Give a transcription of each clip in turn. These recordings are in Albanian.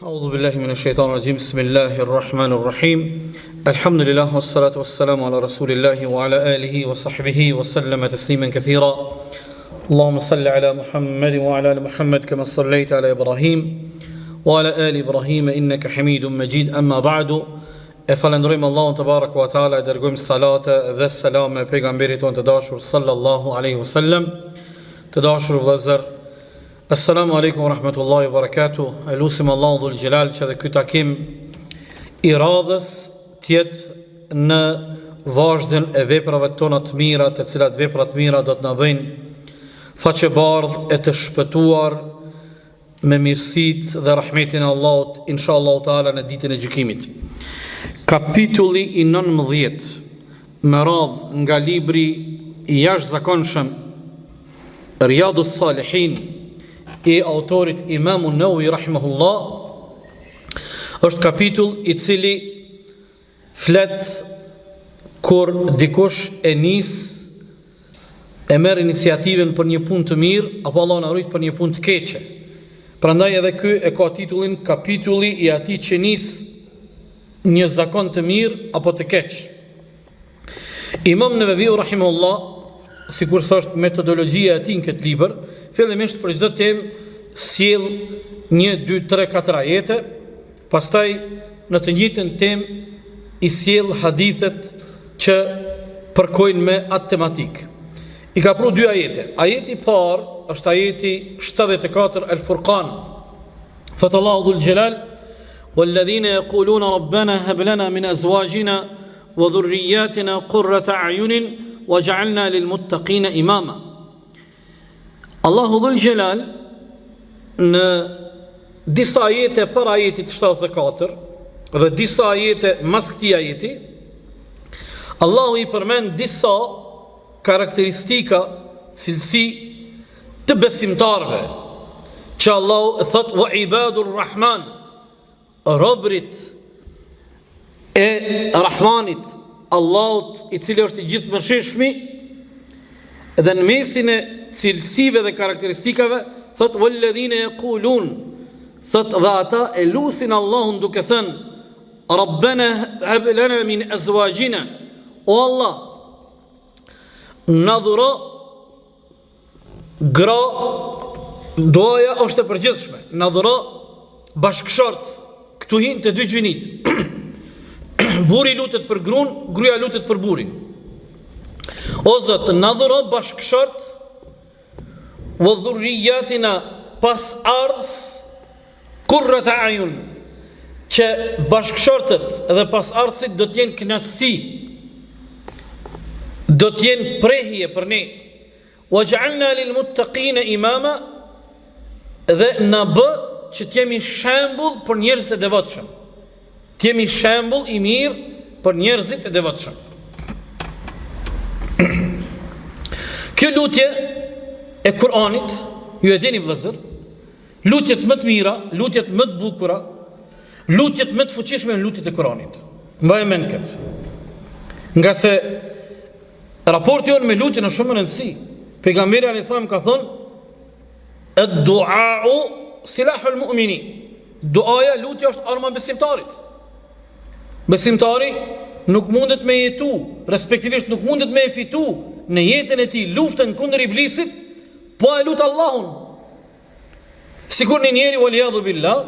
أعوذ بالله من الشيطان الرجيم بسم الله الرحمن الرحيم الحمد لله والصلاة والسلام على رسول الله وعلى آله وصحبه وسلم تسليما كثيرا اللهم صل على محمد وعلى آل محمد كما صليت على إبراهيم وعلى آل إبراهيم إنك حميد مجيد أما بعد فلندريم الله تبارك وتعالى درجم الصلاة ذا السلام بيغمبري تون تداشر صلى الله عليه وسلم تداشر vëllezër Assalamu alaikum wa rahmatullahi wa barakatuh. Elusim Allahu dhul Gjelal që dhe ky takim I radhës tjetë në vazhdën e veprave tona të mira, të cilat vepra të mira do të na bëjnë faqebardh e të shpëtuar me mirësitë dhe rahmetin e Allahut, inshallah taala në ditën e gjykimit. Kapitulli I 19 me radhë nga libri I jashtëzakonshëm Riyadus Salihin I autorit Imamu Nawawi rahimahullah është kapitull I cili flet kur dikush e nis e merr iniciativën për një punë të mirë apo Allah na rrit për një punë të keqe. Prandaj edhe ky e ka titullin kapitulli I atij që nis një zakon të mirë apo të keq. Imam Nawawi rahimahullah, sikur thosht metodologjia e tij në këtë libër, fillimisht për çdo temë sjell 1, 2, 3, 4 ajete, pastaj në të njëjtën temë I sjell hadithet që përkojnë me atë tematikë. I ka pru 2 ajete. Ajeti I parë është ajeti 74 Al-Furqan. Thot Allahu dhul Jalal: "Walladhina yaquluna rabbana hab lana min azwajina wa dhurriyyatina qurrata a'yunin waj'alna lil muttaqina imama." Allahu dhul Gjelal në disa ajete para ajetit 74 dhe disa ajete mas këtij ajeti, Allahu I përmend disa karakteristika, cilësi të besimtarve, që Allahu thot wa ibadur rahman, robrit e Rahmanit, Allahut I cili është I gjithëmëshirshmi, dhe në mesin e cilësive dhe karakteristikave thot walladhina yaqulun, thot dhe ata e lusin Allahun duke thënë Rabbana hab lana min azwajina, o Allah na dhuro gra, doja është e përgjithshme, na dhuro bashkëshort, këtu hin të dy gjinit buri lutet për gruan, gruaja lutet për burin. O Zot, na dhuro bashkëshort wa dhurriyatina pas ardhës qurrata a'yun, që bashkëshortët dhe pas ardhësit do t'jenë kënaqësi, do t'jenë prehje për ne. Waj'alna lil muttaqina imama, dhe na bë që t'jemi shembull për njerëzit e devotshëm. T'jemi shembull I mirë për njerëzit e devotshëm. Kjo lutje e Kur'anit, ju e dini vëllezër, lutjet më të mira, lutjet më të bukura, lutjet më të fuqishme në lutjet e Kur'anit. Mbaj mend këtë. Nga se raporti jonë me lutjen është shumë e rëndësishme. Pejgamberi alayhis salam ka thënë: "Ad-du'a'u silahul mu'mini." Duaja, lutja është arma e besimtarit. Besimtari nuk mundet me jetu, respektivisht nuk mundet me fitu në jetën e tij luftën kundër iblisit, po e lut Allahun. Sikur një njeri waliadhu billah,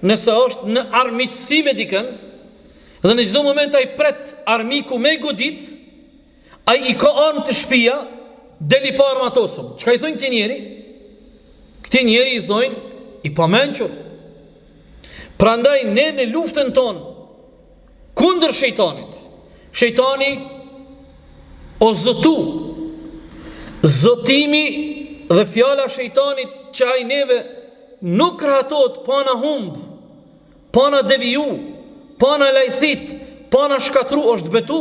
nëse është në armiqësi me dikënd, dhe në çdo moment ai pret armiku me godit, ai I ka armë të shtëpia, deli pa armatosur. Çka I thonë këtij njeri? Këtij njeri I thonë I pamenqur. Prandaj ne në luftën tonë kundër shejtanit, shejtani o zotu, zotimi dhe fjala shejtanit që ai neve nuk rahatot pa na humb, pa na deviju, pa na lajthit, pa na shkatru, është betu.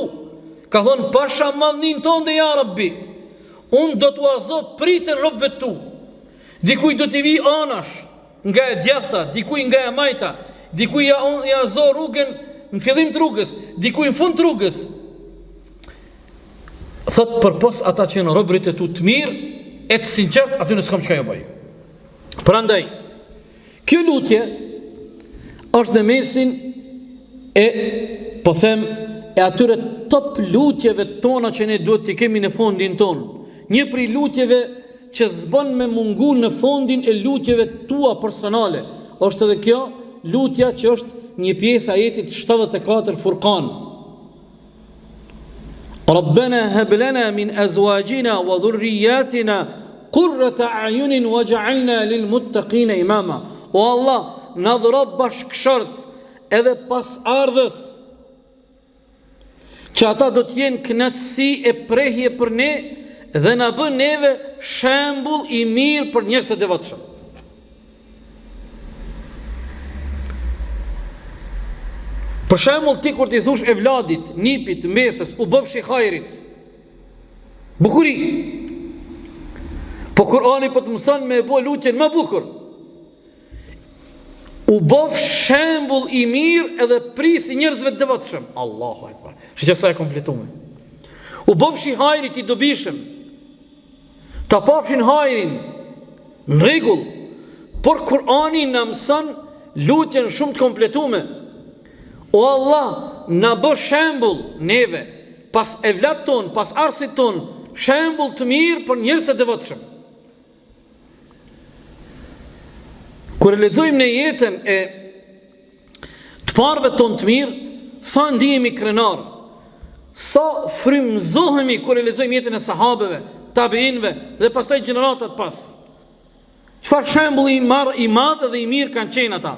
Ka thonë pasha madhnin ton dhe ja Rabbi, unë do t'u azot pritën robëve tu. Dikuj do t'i vi anash nga e djathta, dikuj nga e majta, dikuj ja zo rrugën në fillim të rrugës, dikuj në fund të rrugës. Thot përpos ata që në robrit e tu të mirë, e të sinqert, aty në s'kam që ka jo bëj. Prandaj, kjo lutje është në mesin e, po them, e atyre top lutjeve tona që ne duhet t'i kemi në fondin ton. Një prej lutjeve që zbën me mungu në fondin e lutjeve tua personale, është edhe kjo lutja që është një pjesë ajetit 74 Furqan. Rabbana hab lana min azwajina wa dhurriyyatina qurrata a'yunin waj'alna lil muttaqina imama. O Allah, na dhuro bashkëshort edhe pas ardhës, që ata do t'jenë kënaqësi e prehje për ne dhe na bën neve shembull i mirë për njerëz të devotshëm. Për shembull, ti kur ti thush evladit, nipit, mesës, u bëfshi hajrit, bukuri. Po Kurani po të mëson me e bo lutjen më bukur. U bëf shembull i mirë edhe prisi njerëzve të devotshëm. Allahu Akbar. Shqe sa e kompletume. U bëfshi hajrit i dobishëm. Ta pafshin hajrin në rregull. Por Kurani na mëson lutjen shumë të kompletume. O Allah, na bë shembull neve, pas evlat ton, pas arsit ton, shembull të mirë për njerëz të devotshëm. Kur e lexojmë në jetën e të parëve tonë të mirë, sa ndihemi krenar, sa frymëzohemi kur e lexojmë jetën e sahabeve, tabiinëve dhe pastaj gjeneratat pas. Çfarë shembulli i madh dhe i mirë kanë qenë ata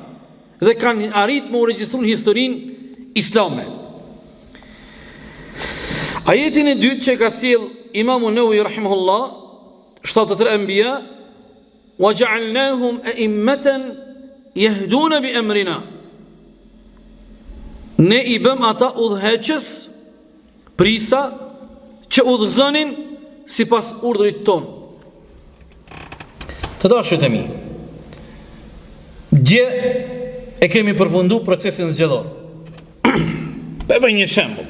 dhe kanë arrit me u regjistru në historinë islame. Ajetin e dytë që ka sjell Imamu Nawawi rahimahullah, 73 Anbiya, wa ja'alnahum a'immatan yahduna bi amrina. Ne i bëm ata udhëheqës, prisa që udhëzonin sipas urdhrit ton. Të dashët e mi, dje e kemi përfundu procesin zgjedhor. Për bëj një shembull.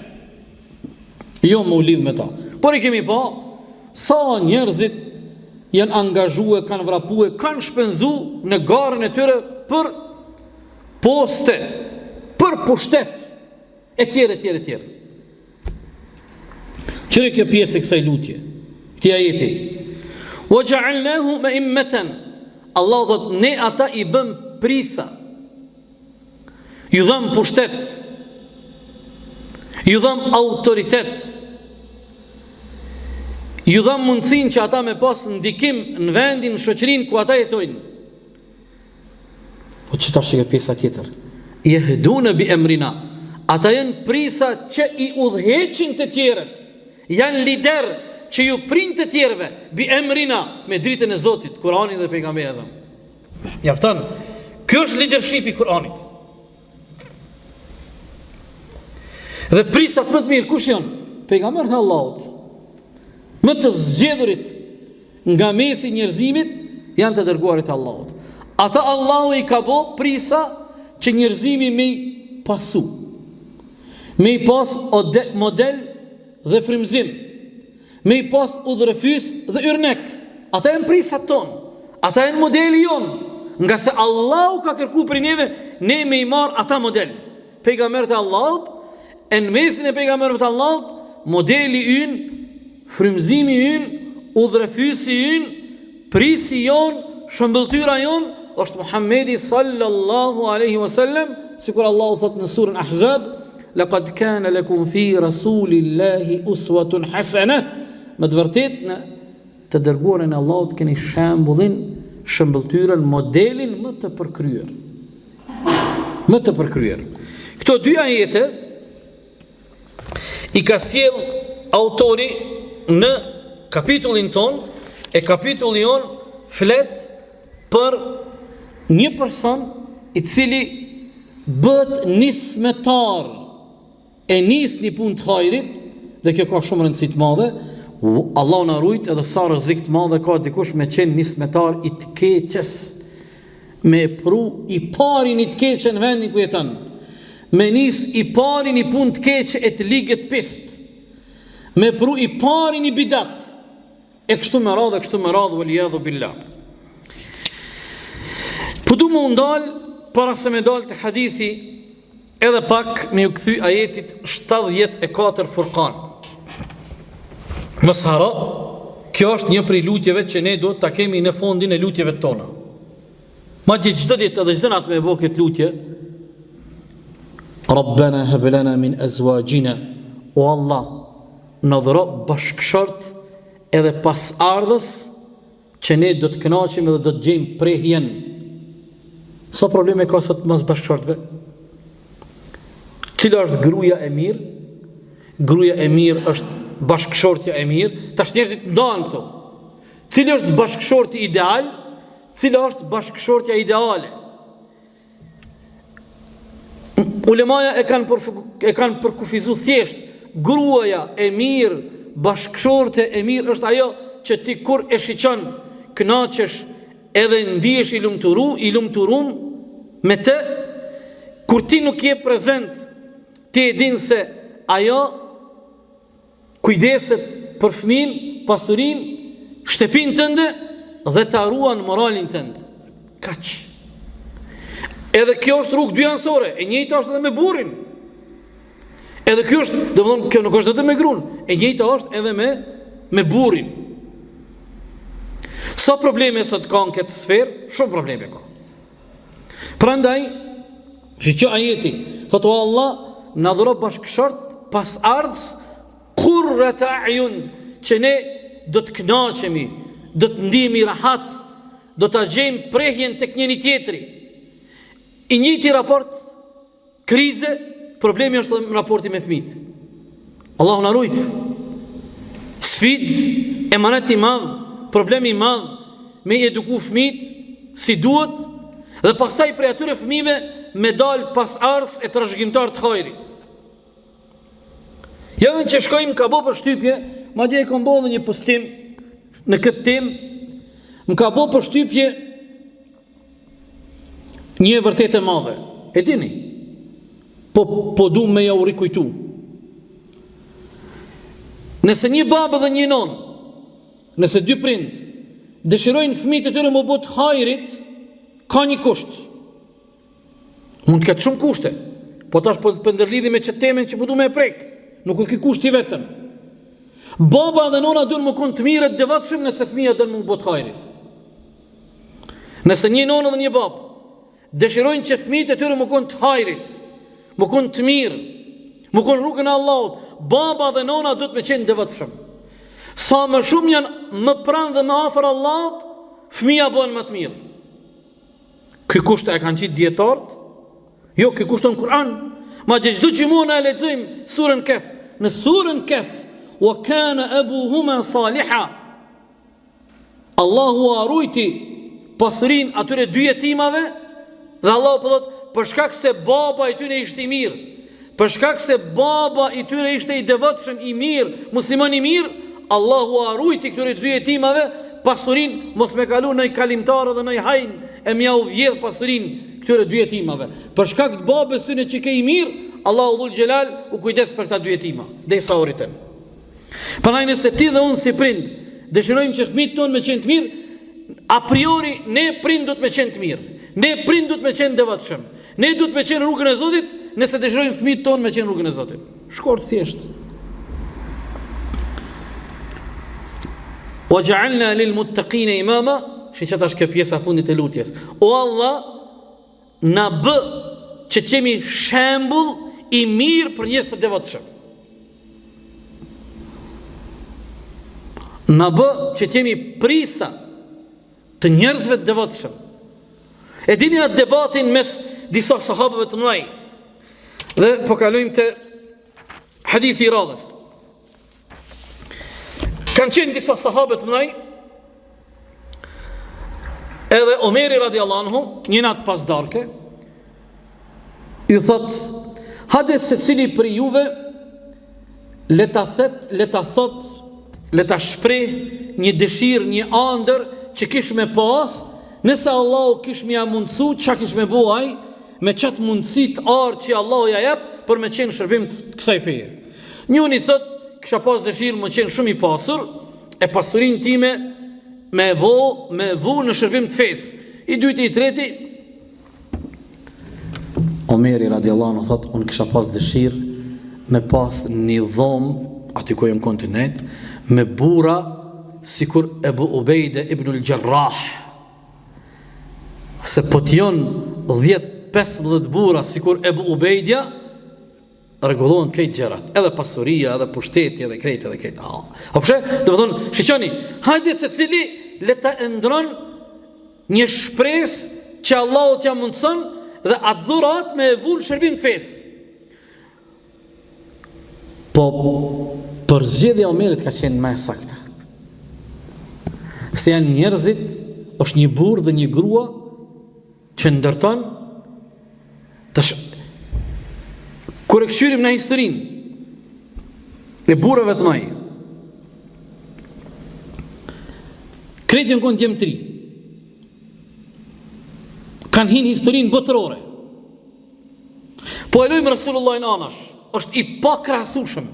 Jo më u lidh me ta. Por i kemi pa sa njerëzit janë angazhue, kanë vrapue, kanë shpenzu në garën e tyre për poste, për pushtet, e tjere. Qëre kjo pjesë e kësaj lutje, këti ajeti. Wa ja'alnahum a'immatan. Allah dhët, ne ata i bëm prisa, ju dhëm pushtet, ju dhëm autoritet, ju dhëm mundësin që ata me pas ndikim në vendin, në shoqërinë ku ata jetojnë. Po që ta shikë pjesa tjetër, yahduna bi amrina. Ata janë prisa që i udhëheqin të tjerët, janë lider që ju prind të tjerëve, bi amrina, me dritën e Zotit, Kur'anit dhe pejgamberit. Jaftan, kjo është leadership i Kur'anit. Dhe prisat më të mirë kush janë? Pejgamberët e Allahut. Më të zgjedhurit nga mesi njerëzimit janë të dërguarit e Allahut. Ata Allahu i ka bo prisa që njerëzimi me i pasu, me i pas model dhe frymëzim, me i pas udhërëfys dhe yrnek. Ata janë prisat tonë, ata janë modeli jonë, nga se Allahu ka kërku për neve, ne me i marë ata model. Pejgamberët e Allahut, e në mesin e pejgamberëve të Allahut, modeli ynë, frymëzimi ynë, udhërëfysi ynë, prisi jonë, shëmbëltyra jonë, është Muhammedi sallallahu aleyhi wasallam, sikur Allahu thot në surën Ahzab, laqad kana lakum fi rasulillahi uswatun hasana. Me të vërtet në të dërguarin e Allahut keni shembullin, shëmbëltyrën, modelin më të përkryer. Më të përkryer. Këto dy ajete i ka sjell autori në kapitullin ton, e kapitulli jon flet për një person i cili bëhet nismetar, e nis një punë të hajrit, dhe kjo ka shumë rëndësi të madhe. Allah na rujt edhe sa rrezik të madhe ka dikush me qenë nismetar i të keqes, me pru i pari një të keqe në vendin ku jeton, me nis i pari një punë të keqe e të ligët pist, me pru i pari një bidat, e kështu me radhë, wal iyadhu billah. Po du më ndal para se me dalë të hadithi, edhe pak me ju kthy ajetit 74 Furqan. Mos haro, kjo është një prej lutjeve që ne do ta kemi në fondin e lutjeve tona. Madje çdo ditë edhe çdo natë me bëu këtë lutje. Rabbana hab lana min azwajina, o Allah, na dhuro bashkëshort edhe pasardhës që ne do të kënaqemi dhe do të gjejmë prehjen. Sa probleme ka sot mas bashkëshortëve? Cila është gruaja e mirë? Gruaja e mirë është bashkëshortja e mirë. Tash njerëzit ndahen këtu. Cili është bashkëshorti ideal? Cila është bashkëshortja ideale? Ulemaja e kanë përkufizu thjesht. Gruaja e mirë, bashkëshorte e mirë është ajo që ti kur e shiqon, kënaqesh edhe ndihesh i lumturum me të, kur ti nuk je prezent, ti e din se ajo kujdeset për fëmin, pasurin, shtëpin tënde dhe të ruan moralin tënd. Kaq. Edhe kjo është rrugë dyanësore, e njëjta është edhe me burrin. Edhe kjo është, domethënë kjo nuk është vetëm me gruan, e njëjta është edhe me burrin. Sa probleme sot kanë këtë sferë, shumë probleme ka. Prandaj, që ajeti, thotë o Allah, na dhuro bashkëshort pas ardhës qurrat a'yun, që ne do të kënaqemi, do të ndihemi rahat, do ta gjejmë prehjen tek njëri tjetri. I njëjti raport krize, problemi është në raporti me fëmijët. Allahu na ruaj. Sfidë, emanet i madh, problemi i madh me eduku fëmijët si duhet, dhe pastaj prej atyre fëmijëve me dal pas ardhës e trashëgimtar të hajrit. Ja që shkojmë ka bo për shtypje, madje e kam bo dhe një postim në këtë temë, më ka bo për shtypje një vërtet e madhe. E dini, po du me ja u rikujtu. Nëse një babë dhe një non, nëse dy prind dëshirojnë fëmijët e tyre më bot hajrit, ka një kusht. Mund të ketë shumë kushte, po tash po të ndërlidhi me çë temën që po du me e prek. Nuk është ky kushti vetëm. Baba dhe nona duhen më kon të mirë të devotshëm nëse fëmia do më bot hajrit. Nëse një nonë dhe një babë dëshirojnë që fëmijët e tyre më kon të hajrit, më kon të mirë, më kon rrugën e Allahut, baba dhe nona duhet me qenë devotshëm. Sa më shumë janë më pranë dhe më afër Allahut, fëmia bëhen më të mirë. Ky kusht e kanë qitë dietarët? Jo, ky kusht në Kur'an. Madje çdo gjë na e lexojmë surën Kaf. Në surën Kaf, wa kana abuhuma saliha. Allahu arujti pasurinë atyre dy jetimave dhe Allahu po thotë për shkak se baba i tyre ishte i mirë, për shkak se baba i tyre ishte i devotshëm, i mirë, musliman i mirë, Allahu arujti këtyre dy jetimave pasurinë, mos me kalu në kalimtar dhe në hajn e mja u vjedh pasurinë këtyre dy jetimave. Për shkak të babës tyre që ke i mirë, Allahu dhul xhelal u kujdes për këta dy jetima, derisa u rritën. Prandaj nëse ti dhe unë si prind dëshirojmë që fëmijët tonë me qenë të mirë, a priori ne prind do të me qenë të mirë. Ne prind do të me qenë devotshëm. Ne do të me qenë rrugën e Zotit, nëse dëshirojmë fëmijët tonë me qenë rrugën e Zotit. Shkurt thjesht. Wa ja'alna lil muttaqina imama, që tash kjo pjesa fundit e lutjes. O Allah, na bë që të jemi shembull i mirë për njerëz të devotshëm. Na bë që të jemi prisa të njerëzve të devotshëm. E dini atë debatin mes disa sahabëve të mëdhenj. Dhe po kalojmë te hadithi i radhës. Kanë qenë disa sahabë të mëdhenj, edhe Omeri radiallahu anhu, një natë pas darke, i thot, hade se cili për juve le ta shpreh një dëshirë, një ëndër që kish me pas, nëse Allahu kish me ja mundsu, çka kish me bëj me çat mundësit ardh që Allahu ja jep për me qenë shërbim të kësaj feje. Njëri thot, kisha pas dëshirë më qenë shumë i pasur, e pasurinë time me vu në shërbim të fesë. I dyti, i treti Omeri radiallahu anhu thot, unë kisha pas dëshirë me pas një dhomë aty ku jam kontinent me bura sikur Ebu Ubejde ibnul Gjarrah, se po t'jon 10-15 bura sikur Ebu Ubejdja, rregullohen këtë gjërat, edhe pasuria, edhe pushteti, edhe krejt. A përshë, dhe më thonë, shiqoni, hajde se cili le ta ndron një shpresë që Allahu t'ja mundson dhe atë dhurat me e vull shërbim fesë. Po përzgjedhja e Omerit ka qenë më e saktë. Se janë njerëzit, është një burrë dhe një grua që ndërton tash. Kur e këshyrim në historinë e burrave të mëj, krejt janë kënë djemtëri, kanë hinë historinë botërore. Po e lojmë Rasulullahin anash, është i pakrahasueshëm.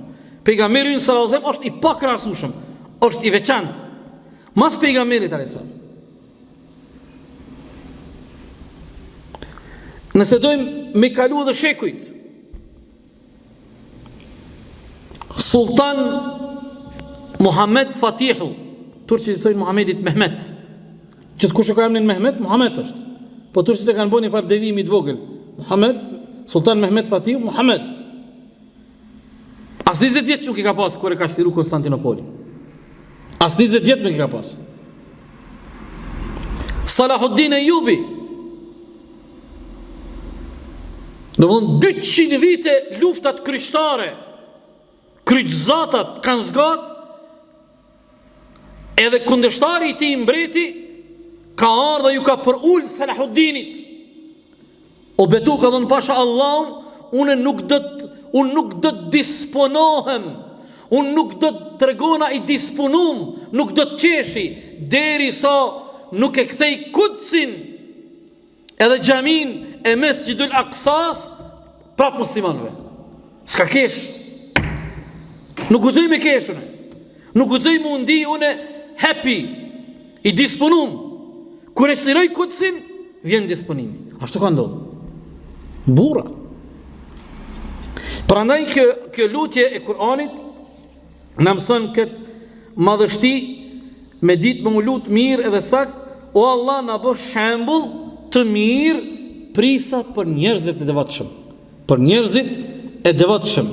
Pejgamberi sallallahu alajhi wasallam është i pakrahasueshëm, është i veçantë. Mas pejgamberit alayhis salam. Nëse dojmë me kalu dhe shekujt, Sultan Muhammed Fatihu, turqit të thojnë Muhammedit Mehmet, që të kush e ka emrin Mehmet, Muhammed është, po turqit e kanë bo një farë devimi të vogël, Muhammed, Sultan Mehmet Fatihu, Muhammed. As 20 vjetë nuk i ka pas kër e ka shtiru Konstantinopoli. As 20 vjetë nuk i ka pas. Salahuddin Ejubi, do më 200 vite luftat kryshtare, kryqëzatat kanë zgat, edhe kundërshtari i ti mbreti ka ardhe ju ka për ullë Salahuddinit. O betu ka dhënë pasha Allahun, unë nuk do të disponohem, unë nuk do të tregona i disponum, nuk do të qeshi, deri sa nuk e kthej Kudsin edhe xhamin e Mesjidul Aqsas prap muslimanëve. S'ka kesh. Nuk guxoj me keshën. Nuk guxoj mundi unë happy, i disponum. Kur e shliroj Kudsin, vjen disponimi. Ashtu ka ndodhur. Burra. Prandaj kjo lutje e Kur'anit na mëson këtë madhështi me ditë më lut mirë edhe sakt, o Allah na bëj shembull të mirë prisa për njerëzit e devotshëm. Për njerëzit e devotshëm.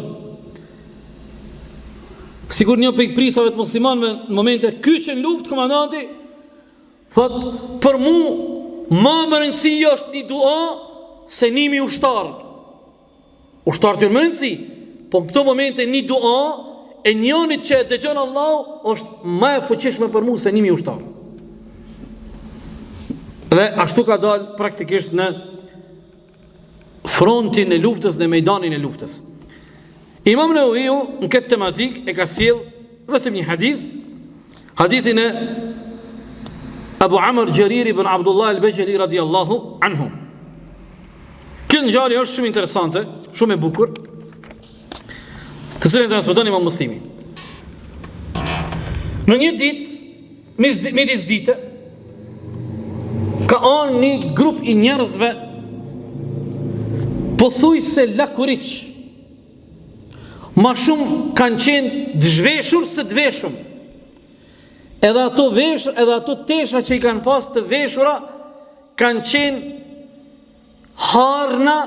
Sigur një prej prisave të muslimanëve në momente kyçen luftë, komandanti thot, për mu më rëndësi është një dua se nimi ushtar. Ushtar të më rëndësi, po në këto momente një dua e njonit që e dëgjon Allah është më e fuqishme për mu se nimi ushtar. Dhe ashtu ka dalë praktikisht në frontin e luftës, në mejdanin e luftës. Imam Nawawiu në këtë tematik e ka sjell vetëm një hadith, hadithin e Abu Amr Jarir ibn Abdullah al-Bajali radiyallahu anhu. Kjo ngjarje është shumë interesante, shumë e bukur, të cilën transmeton Imam Muslimi. Në një ditë, midis dite, ka anë një grup i njerëzve pothuajse lakuriq. Ma shumë kanë qenë dëzhveshur se dëveshëm. Edhe ato veshur, edhe ato tesha që i kanë pas të veshura kanë qenë harna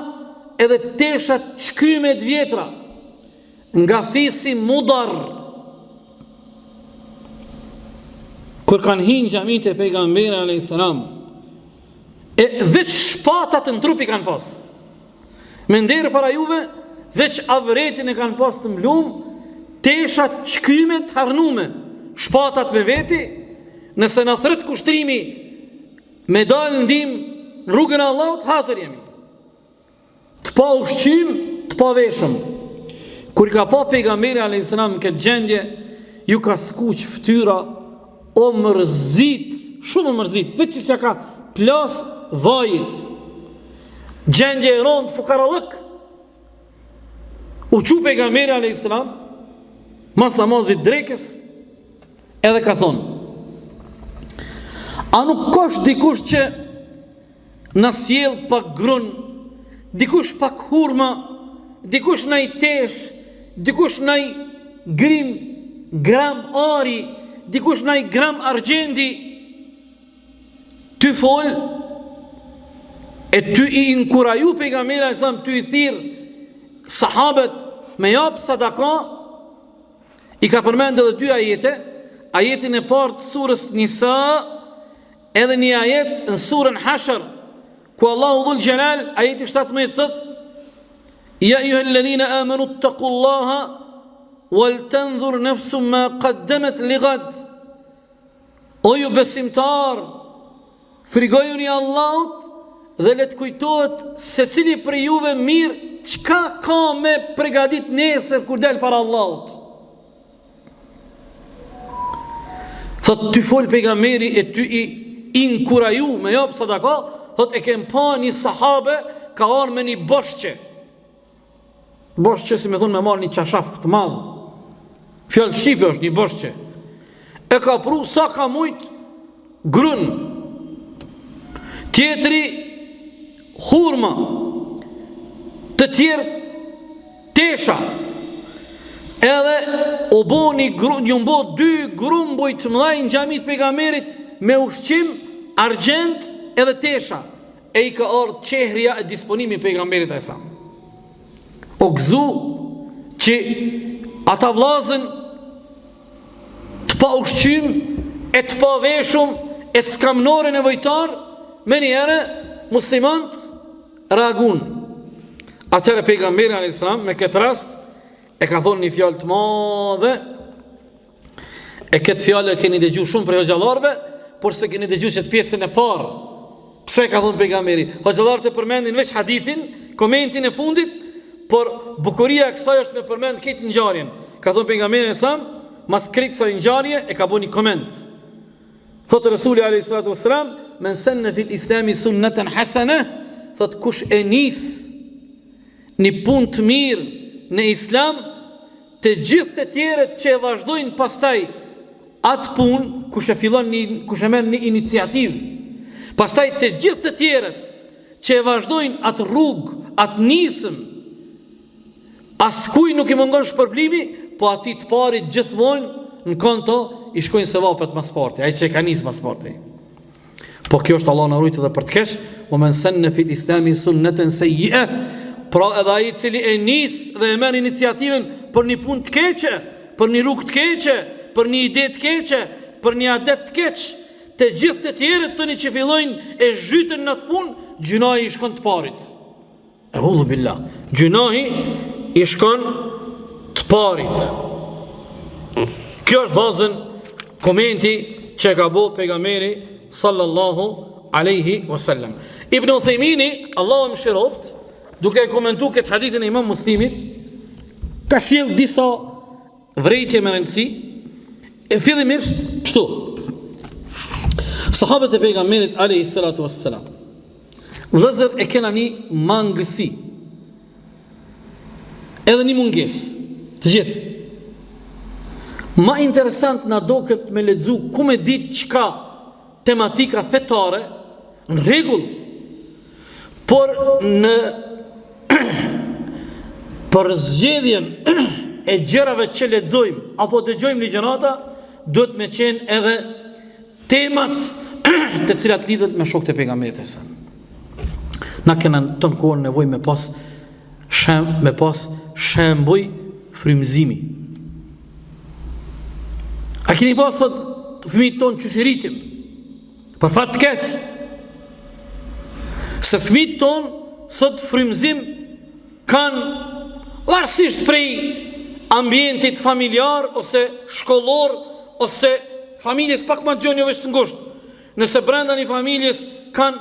edhe tesha çkyme të vjetra nga fisi Mudar. Kur kanë hinë xhamit e pejgamberit alayhis salam, e veç shpatat në trup i kanë pas. Me nderë para juve, veç avretin e kanë pas të mblum, tesha çkyme të harnume, shpatat me veti, nëse në thret kushtrimi me dalë ndim në rrugën e Allahut, hazër jemi. Të pa ushqim, të pa veshëm. Kur ka pa pejgamberi alayhis salam këtë gjendje, ju ka skuq fytyra, o mërzit, shumë mërzit, veç që ka plas vajit. Gjendje e rond fukarallëk. U qu pejgamberi alayhis salam mas namazit drekës, edhe ka thonë, a nuk kosh dikush që na sjell pak grun dikush pak hurma, dikush naj tesh, dikush naj gram ari, dikush naj gram argjendi, ty fol, e ty i inkuraju pejgamberi sa ty i thirr sahabët me jap sadaka, i ka përmend edhe dy ajete, ajetin e parë të surës Nisa, edhe një ajet në surën Hashr, ku Allahu dhul Jalal ajeti 17 thot: Ja ayyuhalladhina amanu ittaqullaha wal tanzur nafsum ma qaddamat lighad. O ju besimtar, frigojuni Allahut dhe le të kujtohet se cili për juve mirë çka ka me përgatit nesër kur del para Allahut. Thot ty fol pejgamberi e ty i inkuraju me jap sadaka, thot e kem pa një sahabe ka arë me një boshqe. Boshqe si me thonë me marë një qashaf të madhë. Fjallë shqipe është një boshqe. E ka pru sa ka mujt grun. Tjetri hurma. Të tjerë tesha. Edhe u bo një mbo dy grumbuj të mëdhaj në xhamit pejgamberit me ushqim, argjend edhe tesha. E i ka ardhur qehria e disponimi pejgamberit e sa. O gëzu që ata vllazën të pa ushqim, e të pa veshum, e skamnore nevojtar, me njëherë muslimant reagun. Atëherë pejgamberi a.s. me këtë rast e ka thonë një fjalë të madhe, e këtë fjalë e keni dëgjuar shumë për hoxhallarëve, por se keni dëgjuar që të pjesën e parë. Pse ka thonë pejgamberi? Hoxhallarët e përmendin veç hadithin, komentin e fundit, por bukuria e kësaj është me përmend këtë ngjarjen. Ka thonë pejgamberi sa mas krijt kësaj ngjarje e ka bënë një koment. Thotë Rasuli alayhi salatu wassalam: "Men sanna fil islami sunnatan hasana", thotë kush e nis një punë të mirë në islam, të gjithë të tjerët që e vazhdojnë pastaj atë punë, kush e fillon kush e merr një iniciativë, pastaj të gjithë të tjerët që e vazhdojnë atë rrugë, atë nisëm, askuj nuk i mungon shpërblimi, po ati të parit gjithmonë në konto i shkojnë sevapet mas parti, ai që e ka nisë mas parti. Po kjo është Allah në rujtë dhe për të kesh, o men sanna fil islami sunnatan sayyi'a, pra edhe ai i cili e nis dhe e merr iniciativën për një punë të keqe, për një rrugë të keqe, për një ide të keqe, për një adet të keq, të gjithë të tjerët tani që fillojnë e zhytën në atë punë, gjunahi i shkon të parit. Eudhu billah. Gjunahi i shkon të parit. Kjo është bazën komenti që ka bo pejgamberi sallallahu alaihi wasallam. Ibn Uthaymini, Allahu më shiroft, duke e komentu këtë hadithin e Imam Muslimit, ka sjell disa vrejtje me rëndësi. E fillimisht kështu: sahabët e pejgamberit alayhi salatu wassalam, vëllezër, e kena një mangësi, edhe një mungesë, të gjithë. Ma interesant na do këtë me lexu ku me ditë çka tematika fetare, në rregull, por në për zgjedhjen e gjërave që lexojmë apo dëgjojmë ligjërata, duhet me qenë edhe temat të cilat lidhet me shokët e pejgamberit e sa. Na kena në të kohën nevojë me pas shembuj frymëzimi. A keni pas sot fëmijët tonë që shiritim? Për fat të keq, se fëmijët tonë sot frymëzim kanë varësisht prej ambientit familjar ose shkollor ose familjes pak më gjë veç të ngushtë. Nëse brenda një familjes kanë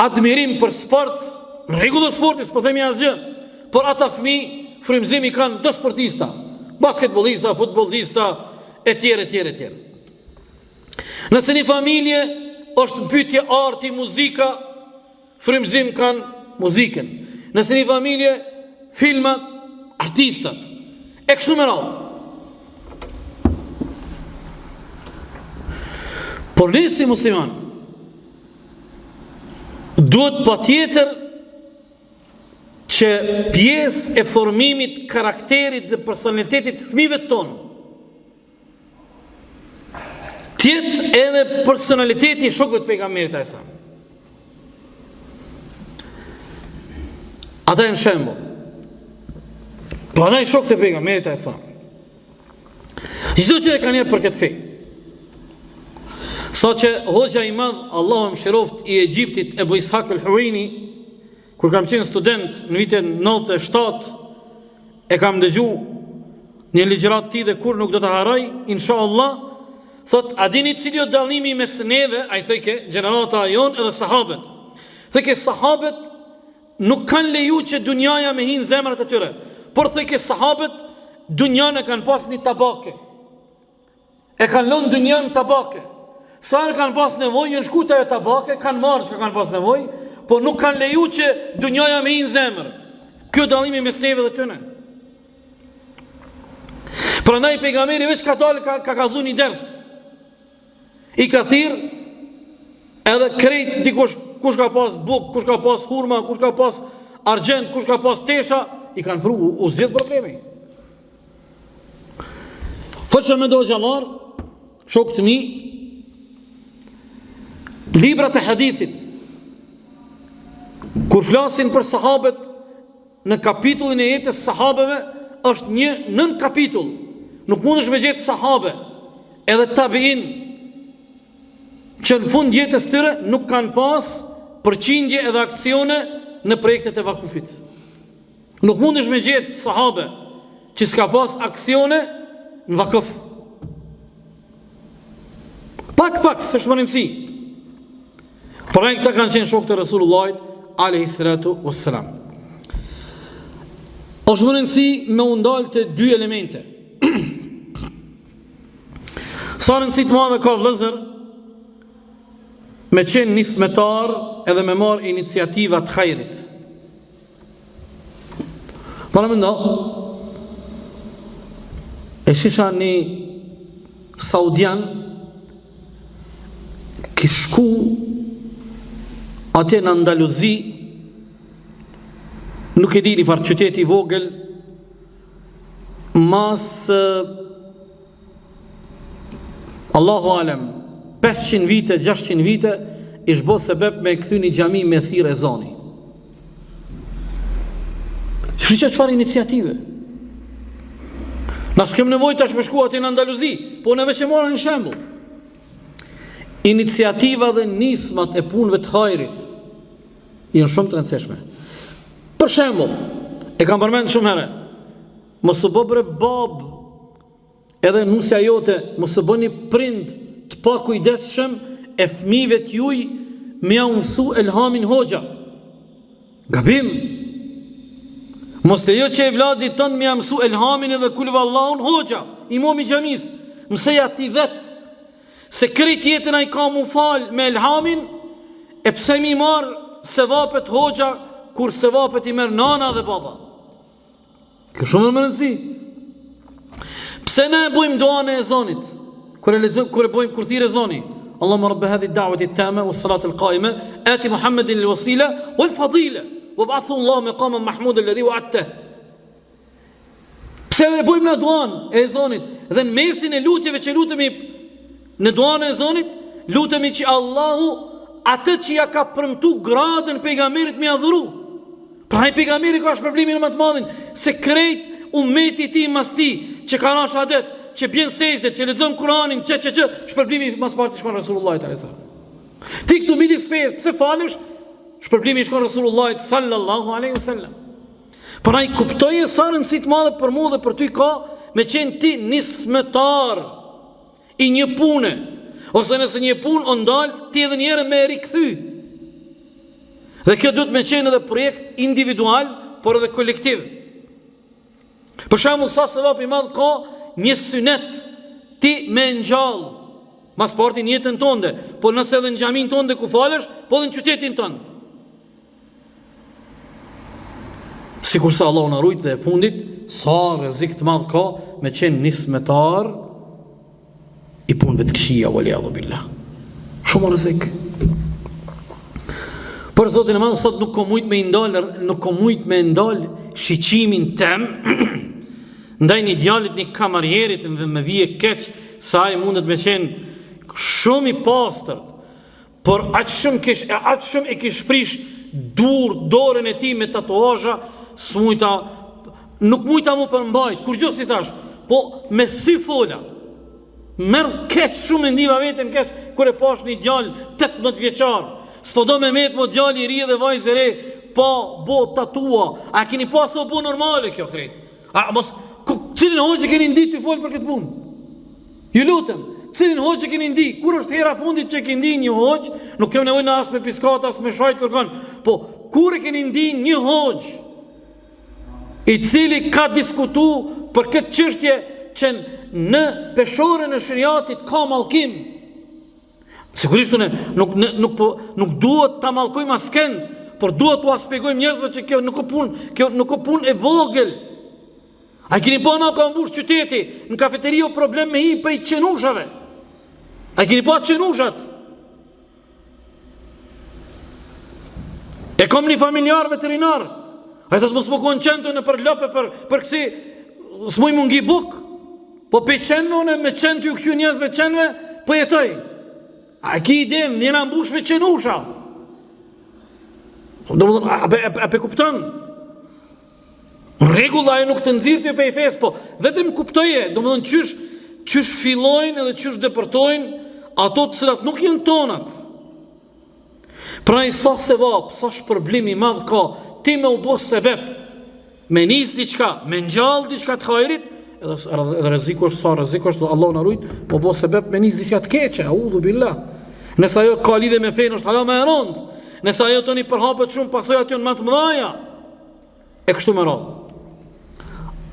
admirim për sport, në rregull sportit, s'po themi asgjë, por ata fëmijë frymëzimi kanë do sportista, basketbolista, futbolista, etj. Nëse një familje është në pyetje arti, muzika, frymëzim kanë muzikën. Nëse një familje filmat, artistat, e kështu me radhë. Por ne si musliman duhet patjetër që pjesë e formimit, karakterit dhe personalitetit fëmijëve tonë tjetë edhe personaliteti i shokëve të pejgamberit a.s. Ata e në shembull. Po ata e shokët e pejgamberit a.s. Çdo që e kanë jepë për këtë fe. Sa që hoxha i madh, Allahu më mëshiroft, i Egjiptit, Ebu Ishaq al-Huwaini, kur kam qenë student në vitin 97, e kam dëgju një ligjërat ti dhe kur nuk do të haraj, inshallah, thot, a dini cili o dallimi mes neve, a i thëjke, gjenerata jon edhe sahabet. Thëjke, sahabet nuk kanë leju që dunjaja me hinë zemrat e tyre, por thëjke, sahabet dunjan e kanë pas një tabake. E kanë lënë dunjan tabake. Sa e kanë pas nevojë, në shkuta e tabake, kanë marrë që kanë pas nevojë, po nuk kanë leju që dunjaja me hinë zemër. Kjo dallimi mes neve dhe tyre. Prandaj pejgamberi veç ka dalë ka kazu një ders. I ka thirr edhe krejt dikush, kush ka pas buk, kush ka pas hurma, kush ka pas argjend, kush ka pas tesha, i kanë pru u zgjidh problemi. Që me do xhallar, shokët mi, librat e hadithit, kur flasin për sahabet në kapitullin e jetës sahabeve, është një nën kapitull. Nuk mundesh me gjetë sahabe edhe tabiin që në fund jetës tyre nuk kanë pas përqindje edhe aksione në projektet e vakufit. Nuk mundesh me gjetë sahabe që s'ka pas aksione në vakuf. Pak, së është më rëndësi. Por e këta kanë qenë shokë të Resulullahit alayhi salatu wassalam. Është më rëndësi me undalë të dy elemente. Sa rëndësi të madhe ka vëllezër me qenë nismetar edhe me marë iniciativa të hajrit. Para me ndo, e shisha një saudian ki shku atje në Andaluzi, nuk e di një farë qyteti vogël, mas Allahu alem 500 vite, 600 vite ish bo sebeb me këthy një gjami me thirë e zoni. Shqy që farë iniciative. Na s'kem nevojë tash me shku atje në Andaluzi, po neve që morën një shembull. Iniciativa dhe nismat e punëve të hajrit janë shumë të rëndësishme. Për shembull, e kam përmend shumë herë, mos u bëbre bab edhe nusja jote, mos u bëni prind të pa kujdesshëm e fëmijëve të juaj me ja mësu elhamin hoxha. Gabim. Mos të jo që e vladit tënë me ja mësu elhamin edhe kulve Allahun hoxha, imam i xhamis, mëseja ti vetë, se krejt jetën a i ka mu falë me elhamin, e pse mi marë sevapet hoxha, kur sevapet i merë nana dhe baba. Kjo shumë në rëndësi. Pse ne e bujmë doane e zonit, kur e bujmë kur thirë e zoni, Allahumma rabbe hadhi da'wati at-tama was salati al-qa'ima, ati Muhammedin al-wasila wal fadila. Wab'athu Allah maqaman mahmud alladhi wa'adta. Pse e bujmë në duan e zonit dhe në mesin e lutjeve që lutemi në duan e zonit, lutemi që Allahu atë që ja ka premtu gradën pejgamberit me adhuru. Pra i pejgamberi ka shpërblimin më të madhin se krejt ummeti ti mas ti që ka na shahadet, që bjen sejdë, që lexon Kur'anin, shpërblimi mas parti shkon Resulullahit alayhis salam. Ti këtu midis pesë, pse falesh? Shpërblimi shkon Resulullahit sallallahu alaihi wasallam. Pra i kuptoje sa rëndësi të madhe për mua dhe për ty ka me qenë ti nismetar i një pune, ose nëse një punë o ndalë, ti edhe njerë me rikëthy. Dhe kjo duhet me qenë edhe projekt individual, por edhe kolektiv. Për shembull, sa sevap i madh ka një synet ti me ngjall mas parti në jetën tënde, po nëse edhe në xhamin tënde ku falesh, po edhe në qytetin tënd. Sikur sa Allah në rujt dhe e fundit, sa rrezik të madh ka me qenë nismetar i punëve të këqija, waliyadhu billah. Shumë rrezik. Për Zotin e Madh, sot nuk kam mujt me ndal shiqimin tem ndaj një djalit, një kamarierit, dhe me vije keq se ai mundet me qenë shumë i pastër, por aq shumë e kish prish dorën e tij me tatuazha, nuk mujta mu përmbajt, kur gjë si thash, po me sy fola. Merr keq shumë ndiva veten keq kur e pash një djalë 18 vjeçar. S'po do me met mo djalë i ri dhe vajzë e re, po bo tatua. A keni pas o bo normale kjo krejt? A mos cilin hoxhë keni ndi të fol për këtë punë? Ju lutem, cilin hoxhë keni ndi? Kur është hera fundit që keni ndi një hoxhë? Nuk kem nevojë në as me piskat, as me shajt kërkon. Po kur e keni ndi një hoxhë i cili ka diskutu për këtë çështje që në peshorën e shariatit ka mallkim? Sigurisht nuk duhet ta mallkojmë askënd, por duhet t'u shpjegojmë njerëzve që kjo nuk ka punë e vogël. A keni pa na ka mbush qyteti, në kafeteri o problem me hi prej qenushave? A keni pa qenushat? E kom një familjar veterinar, a i thot mos më konë qentu në për lope për kësi s'muj mungi buk, po pe qenë me qentu ju këshu njerëzve qenve, po jetoj. A ki idem, njëna mbush me qenusha. A pe kupton? Rregulla e nuk të nxirë të pe i fes, po vetëm kuptoje, do më dhënë qysh fillojnë edhe qysh depërtojnë ato të cilat nuk jenë tonat. Pra i sa se vap, sa shpërblimi madh ka, ti me u bo sebep, me nis diqka, me ngjall diqka të hajrit, edhe rrezikosh sa rrezikosh, Allah na rujt, me u bo sebep me nis diqka të keqe, audhu billah. Nëse ajo ka lidhje me fenë, është hala më e rëndë. Nëse ajo tani përhapet shumë, pasoj aty në më të mëdhaja. E kështu me radhë.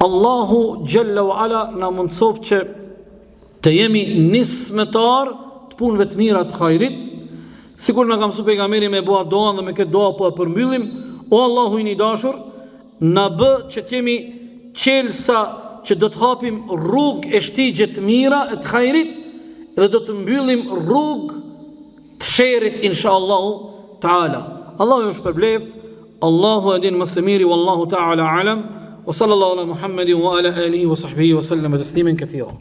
Allahu Jalla wa Ala na mundsof që të jemi nismetar të punëve të mira të hajrit, sikur na ka mësuar pejgamberi me bua doan dhe me këtë doa po e përmbyllim. O Allahu i dashur, na bë që të jemi qelsa që do të hapim rrugë e shtigje të mira e të hajrit dhe do të mbyllim rrugë të sherrit inshallah taala. Allahu ju shpërbleft, Allahu e din më së miri, wallahu taala alam. Wa sallallahu ala Muhammedin wa ala alihi wa sahbihi wa sallam tasliman kathira.